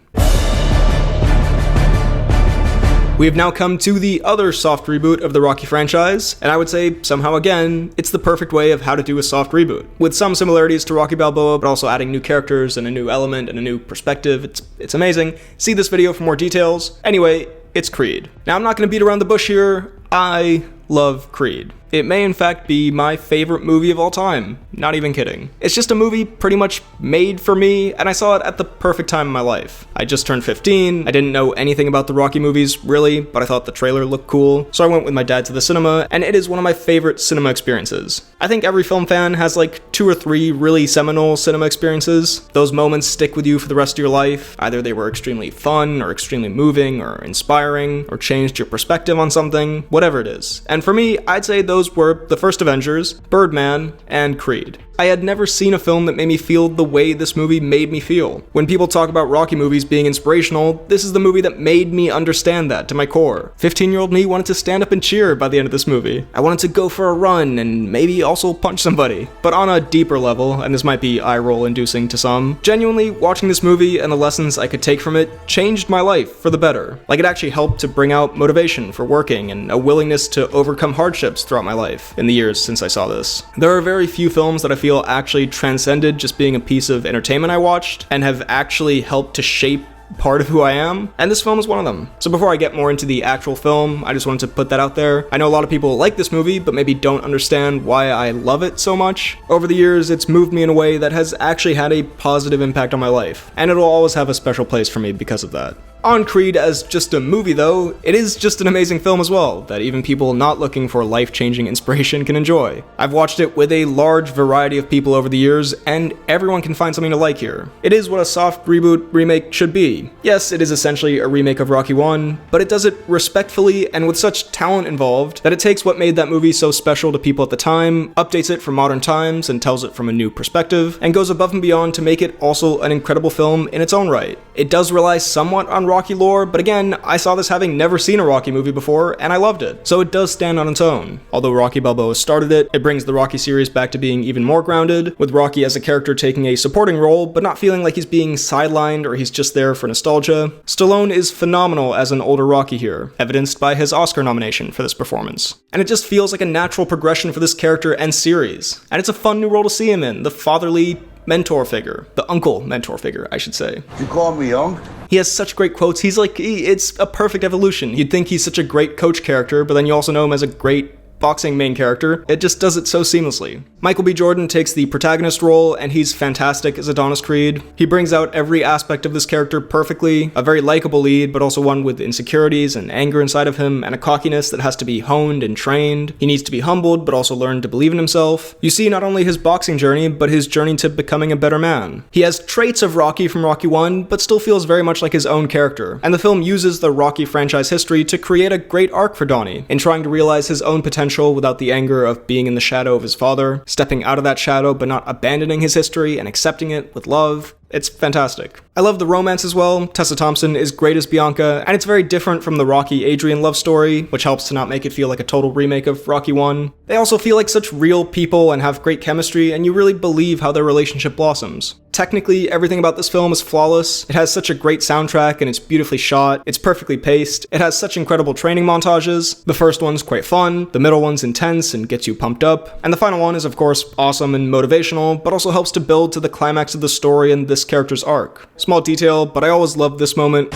We have now come to the other soft reboot of the Rocky franchise, and I would say, somehow again, it's the perfect way of how to do a soft reboot. With some similarities to Rocky Balboa, but also adding new characters and a new element and a new perspective. It's amazing. See this video for more details. Anyway, it's Creed. Now I'm not going to beat around the bush here. I love Creed. It may in fact be my favorite movie of all time. Not even kidding. It's just a movie pretty much made for me, and I saw it at the perfect time in my life. I just turned 15, I didn't know anything about the Rocky movies, really, but I thought the trailer looked cool, so I went with my dad to the cinema, and it is one of my favorite cinema experiences. I think every film fan has like 2 or 3 really seminal cinema experiences. Those moments stick with you for the rest of your life. Either they were extremely fun, or extremely moving, or inspiring, or changed your perspective on something, whatever it is. And for me, I'd say those were the first Avengers, Birdman, and Creed. I had never seen a film that made me feel the way this movie made me feel. When people talk about Rocky movies being inspirational, this is the movie that made me understand that to my core. 15-year-old me wanted to stand up and cheer by the end of this movie. I wanted to go for a run and maybe also punch somebody. But on a deeper level, and this might be eye-roll inducing to some, genuinely watching this movie and the lessons I could take from it changed my life for the better. Like it actually helped to bring out motivation for working and a willingness to overcome hardships throughout my life in the years since I saw this. There are very few films that I feel actually transcended just being a piece of entertainment I watched and have actually helped to shape part of who I am, and this film is one of them. So before I get more into the actual film, I just wanted to put that out there. I know a lot of people like this movie, but maybe don't understand why I love it so much. Over the years, it's moved me in a way that has actually had a positive impact on my life, and it'll always have a special place for me because of that. On Creed as just a movie though, it is just an amazing film as well, that even people not looking for life-changing inspiration can enjoy. I've watched it with a large variety of people over the years, and everyone can find something to like here. It is what a soft reboot remake should be. Yes, it is essentially a remake of Rocky 1, but it does it respectfully and with such talent involved that it takes what made that movie so special to people at the time, updates it for modern times and tells it from a new perspective, and goes above and beyond to make it also an incredible film in its own right. It does rely somewhat on Rocky lore, but again, I saw this having never seen a Rocky movie before, and I loved it, so it does stand on its own. Although Rocky Balboa started it, it brings the Rocky series back to being even more grounded, with Rocky as a character taking a supporting role, but not feeling like he's being sidelined or he's just there for nostalgia. Stallone is phenomenal as an older Rocky here, evidenced by his Oscar nomination for this performance. And it just feels like a natural progression for this character and series. And it's a fun new role to see him in, the fatherly mentor figure. The uncle mentor figure, I should say. You call me young? He has such great quotes. It's a perfect evolution. You'd think he's such a great coach character, but then you also know him as a great boxing main character. It just does it so seamlessly. Michael B. Jordan takes the protagonist role, and he's fantastic as Adonis Creed. He brings out every aspect of this character perfectly, a very likable lead, but also one with insecurities and anger inside of him, and a cockiness that has to be honed and trained. He needs to be humbled, but also learn to believe in himself. You see not only his boxing journey, but his journey to becoming a better man. He has traits of Rocky from Rocky 1, but still feels very much like his own character, and the film uses the Rocky franchise history to create a great arc for Donnie, in trying to realize his own potential without the anger of being in the shadow of his father, stepping out of that shadow but not abandoning his history and accepting it with love. It's fantastic. I love the romance as well. Tessa Thompson is great as Bianca, and it's very different from the Rocky-Adrian love story, which helps to not make it feel like a total remake of Rocky 1. They also feel like such real people and have great chemistry, and you really believe how their relationship blossoms. Technically, everything about this film is flawless. It has such a great soundtrack, and it's beautifully shot. It's perfectly paced. It has such incredible training montages. The first one's quite fun, the middle one's intense and gets you pumped up, and the final one is of course awesome and motivational, but also helps to build to the climax of the story and this character's arc. Small detail, but I always loved this moment.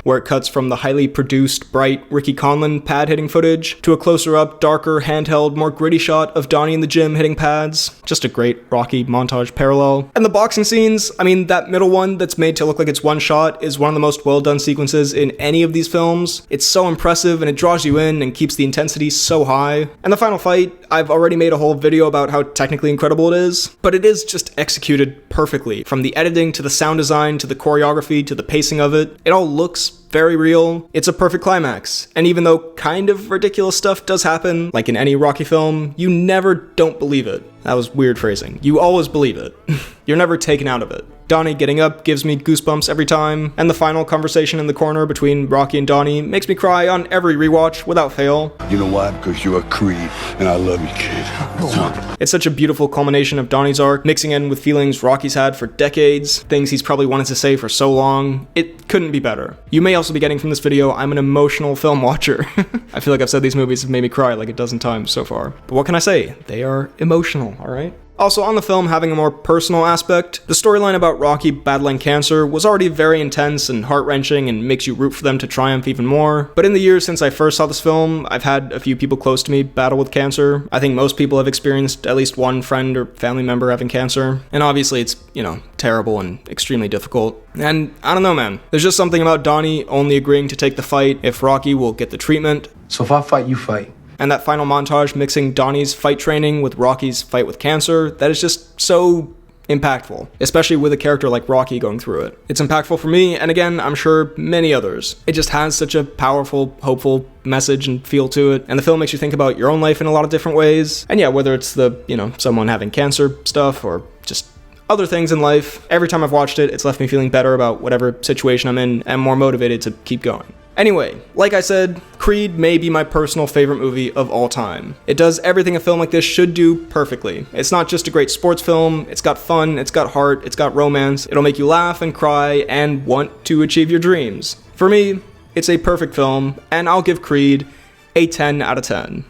where it cuts from the highly produced, bright Ricky Conlon pad hitting footage to a closer-up, darker, handheld, more gritty shot of Donnie in the gym hitting pads. Just a great Rocky montage parallel. And the boxing scenes, I mean, that middle one that's made to look like it's one shot is one of the most well-done sequences in any of these films. It's so impressive and it draws you in and keeps the intensity so high. And the final fight, I've already made a whole video about how technically incredible it is, but it is just executed perfectly. From the editing to the sound design to the choreography to the pacing of it, it all looks very real. It's a perfect climax. And even though kind of ridiculous stuff does happen, like in any Rocky film, you never don't believe it. That was weird phrasing. You always believe it. You're never taken out of it. Donnie getting up gives me goosebumps every time, and the final conversation in the corner between Rocky and Donnie makes me cry on every rewatch without fail. You know why? Because you're a Creed, and I love you, kid. It's such a beautiful culmination of Donnie's arc, mixing in with feelings Rocky's had for decades, things he's probably wanted to say for so long. It couldn't be better. You may also be getting from this video, I'm an emotional film watcher. I feel like I've said these movies have made me cry like a dozen times so far. But what can I say? They are emotional, alright? Also, on the film having a more personal aspect, the storyline about Rocky battling cancer was already very intense and heart-wrenching and makes you root for them to triumph even more. But in the years since I first saw this film, I've had a few people close to me battle with cancer. I think most people have experienced at least one friend or family member having cancer. And obviously it's, terrible and extremely difficult. And I don't know, man. There's just something about Donnie only agreeing to take the fight if Rocky will get the treatment. So if I fight, you fight. And that final montage mixing Donnie's fight training with Rocky's fight with cancer, that is just so impactful, especially with a character like Rocky going through it. It's impactful for me, and again, I'm sure many others. It just has such a powerful, hopeful message and feel to it, and the film makes you think about your own life in a lot of different ways. And yeah, whether it's the, someone having cancer stuff or just other things in life, every time I've watched it, it's left me feeling better about whatever situation I'm in and more motivated to keep going. Anyway, like I said, Creed may be my personal favorite movie of all time. It does everything a film like this should do perfectly. It's not just a great sports film, it's got fun, it's got heart, it's got romance, it'll make you laugh and cry and want to achieve your dreams. For me, it's a perfect film, and I'll give Creed a 10 out of 10.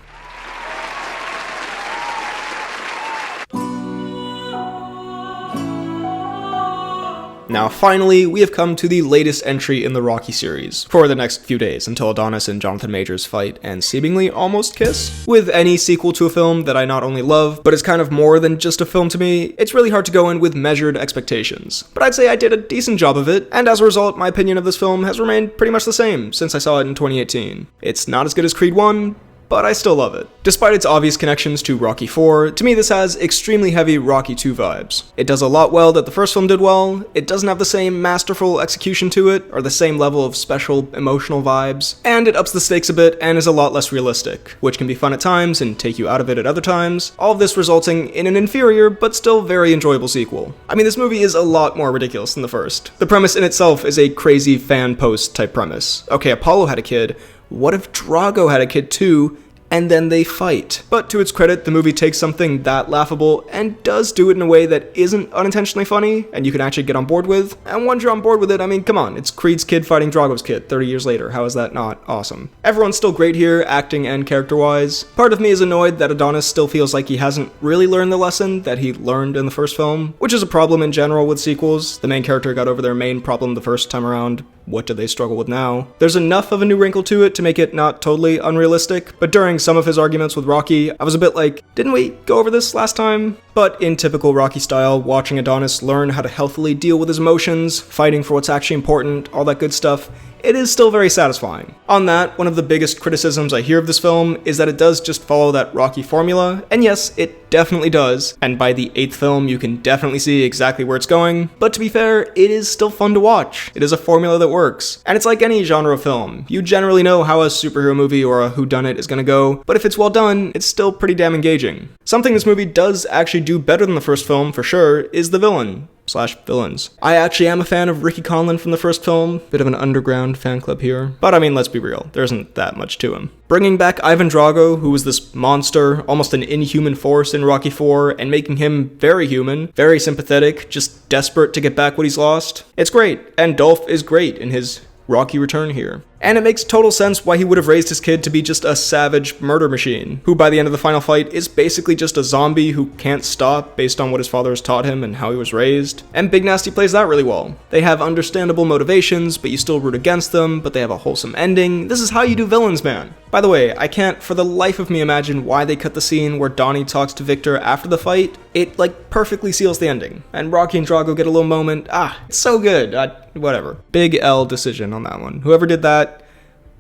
Now finally, we have come to the latest entry in the Rocky series, for the next few days until Adonis and Jonathan Majors fight and seemingly almost kiss. With any sequel to a film that I not only love, but is kind of more than just a film to me, it's really hard to go in with measured expectations. But I'd say I did a decent job of it, and as a result, my opinion of this film has remained pretty much the same since I saw it in 2018. It's not as good as Creed 1, but I still love it. Despite its obvious connections to Rocky 4, to me this has extremely heavy Rocky 2 vibes. It does a lot well that the first film did well, it doesn't have the same masterful execution to it, or the same level of special emotional vibes, and it ups the stakes a bit and is a lot less realistic, which can be fun at times and take you out of it at other times, all of this resulting in an inferior but still very enjoyable sequel. I mean, this movie is a lot more ridiculous than the first. The premise in itself is a crazy fan post type premise. Okay, Apollo had a kid, what if Drago had a kid too, and then they fight? But to its credit, the movie takes something that laughable and does do it in a way that isn't unintentionally funny, and you can actually get on board with. And once you're on board with it, I mean, come on, it's Creed's kid fighting Drago's kid 30 years later. How is that not awesome? Everyone's still great here, acting and character-wise. Part of me is annoyed that Adonis still feels like he hasn't really learned the lesson that he learned in the first film, which is a problem in general with sequels. The main character got over their main problem the first time around. What do they struggle with now? There's enough of a new wrinkle to it to make it not totally unrealistic, but during some of his arguments with Rocky, I was a bit like, didn't we go over this last time? But in typical Rocky style, watching Adonis learn how to healthily deal with his emotions, fighting for what's actually important, all that good stuff, it is still very satisfying. On that, one of the biggest criticisms I hear of this film is that it does just follow that Rocky formula, and yes, it definitely does, and by the 8th film you can definitely see exactly where it's going, but to be fair, it is still fun to watch. It is a formula that works, and it's like any genre of film. You generally know how a superhero movie or a whodunit is gonna go, but if it's well done, it's still pretty damn engaging. Something this movie does actually do better than the first film, for sure, is the villain. /villains. I actually am a fan of Ricky Conlon from the first film, bit of an underground fan club here, but I mean, let's be real, there isn't that much to him. Bringing back Ivan Drago, who was this monster, almost an inhuman force in Rocky 4, and making him very human, very sympathetic, just desperate to get back what he's lost, it's great, and Dolph is great in his Rocky return here. And it makes total sense why he would have raised his kid to be just a savage murder machine, who by the end of the final fight is basically just a zombie who can't stop based on what his father has taught him and how he was raised. And Big Nasty plays that really well. They have understandable motivations, but you still root against them, but they have a wholesome ending. This is how you do villains, man. By the way, I can't for the life of me imagine why they cut the scene where Donnie talks to Victor after the fight. It, perfectly seals the ending. And Rocky and Drago get a little moment. It's so good. Whatever. Big L decision on that one. Whoever did that,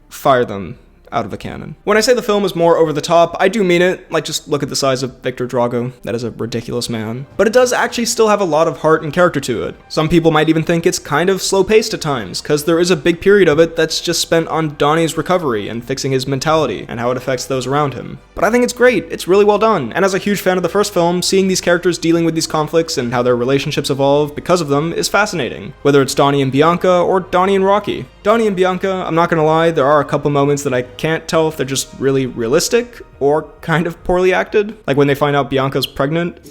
fire them out of a cannon. When I say the film is more over the top, I do mean it. Just look at the size of Victor Drago. That is a ridiculous man. But it does actually still have a lot of heart and character to it. Some people might even think it's kind of slow-paced at times, because there is a big period of it that's just spent on Donnie's recovery and fixing his mentality and how it affects those around him. But I think it's great. It's really well done. And as a huge fan of the first film, seeing these characters dealing with these conflicts and how their relationships evolve because of them is fascinating. Whether it's Donnie and Bianca or Donnie and Rocky. Donnie and Bianca, I'm not gonna lie, there are a couple moments that I can't tell if they're just really realistic or kind of poorly acted. Like when they find out Bianca's pregnant.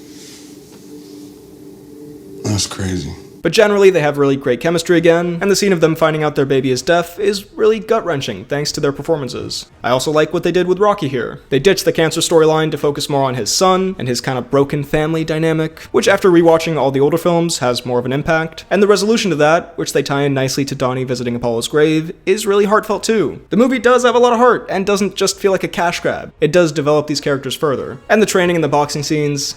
That's crazy. But generally, they have really great chemistry again, and the scene of them finding out their baby is deaf is really gut-wrenching thanks to their performances. I also like what they did with Rocky here. They ditched the cancer storyline to focus more on his son and his kind of broken family dynamic, which after rewatching all the older films has more of an impact, and the resolution to that, which they tie in nicely to Donnie visiting Apollo's grave, is really heartfelt too. The movie does have a lot of heart and doesn't just feel like a cash grab. It does develop these characters further. And the training and the boxing scenes,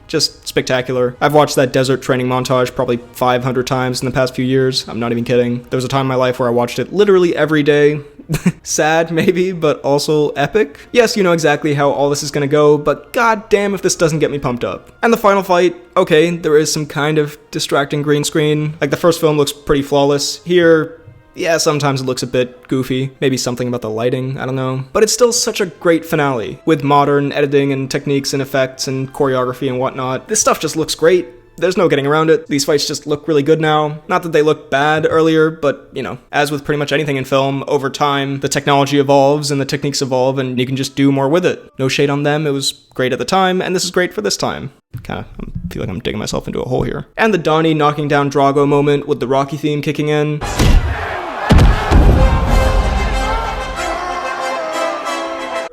just spectacular. I've watched that desert training montage probably 500 times in the past few years. I'm not even kidding. There was a time in my life where I watched it literally every day. Sad, maybe, but also epic. Yes, you know exactly how all this is gonna go, but goddamn if this doesn't get me pumped up. And the final fight, okay, there is some kind of distracting green screen. The first film looks pretty flawless. Here, yeah, sometimes it looks a bit goofy. Maybe something about the lighting, I don't know. But it's still such a great finale, with modern editing and techniques and effects and choreography and whatnot. This stuff just looks great. There's no getting around it. These fights just look really good now. Not that they looked bad earlier, but, as with pretty much anything in film, over time, the technology evolves and the techniques evolve and you can just do more with it. No shade on them, it was great at the time, and this is great for this time. I feel like I'm digging myself into a hole here. And the Donnie knocking down Drago moment with the Rocky theme kicking in.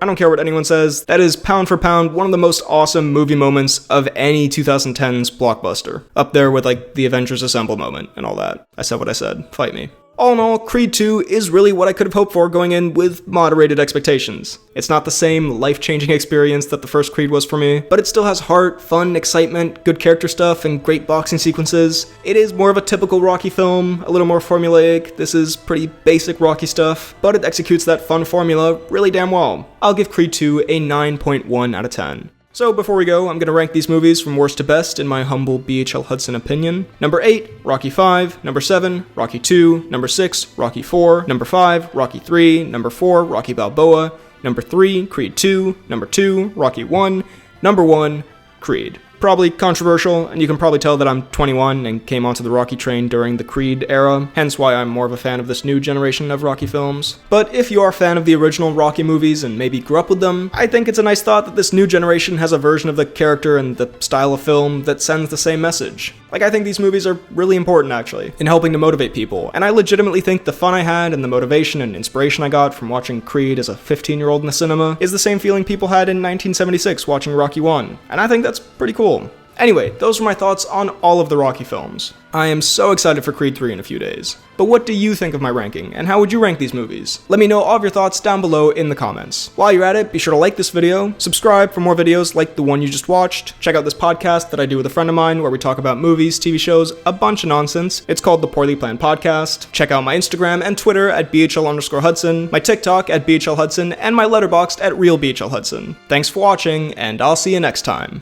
I don't care what anyone says, that is pound for pound one of the most awesome movie moments of any 2010s blockbuster. Up there with the Avengers Assemble moment and all that. I said what I said, fight me. All in all, Creed 2 is really what I could have hoped for going in with moderated expectations. It's not the same life-changing experience that the first Creed was for me, but it still has heart, fun, excitement, good character stuff, and great boxing sequences. It is more of a typical Rocky film, a little more formulaic. This is pretty basic Rocky stuff, but it executes that fun formula really damn well. I'll give Creed 2 a 9.1 out of 10. So before we go, I'm going to rank these movies from worst to best in my humble BHL Hudson opinion. Number 8, Rocky 5. Number 7, Rocky 2. Number 6, Rocky 4. Number 5, Rocky 3. Number 4, Rocky Balboa. Number 3, Creed 2. Number 2, Rocky 1. Number 1, Creed. Probably controversial, and you can probably tell that I'm 21 and came onto the Rocky train during the Creed era, hence why I'm more of a fan of this new generation of Rocky films. But if you are a fan of the original Rocky movies and maybe grew up with them, I think it's a nice thought that this new generation has a version of the character and the style of film that sends the same message. I think these movies are really important, actually, in helping to motivate people, and I legitimately think the fun I had and the motivation and inspiration I got from watching Creed as a 15-year-old in the cinema is the same feeling people had in 1976 watching Rocky 1, and I think that's pretty cool. Anyway, those were my thoughts on all of the Rocky films. I am so excited for Creed 3 in a few days. But what do you think of my ranking, and how would you rank these movies? Let me know all of your thoughts down below in the comments. While you're at it, be sure to like this video, subscribe for more videos like the one you just watched, check out this podcast that I do with a friend of mine where we talk about movies, TV shows, a bunch of nonsense. It's called The Poorly Planned Podcast. Check out my Instagram and Twitter at BHL_Hudson, my TikTok at BHL Hudson, and my Letterboxd at RealBHL Hudson. Thanks for watching, and I'll see you next time.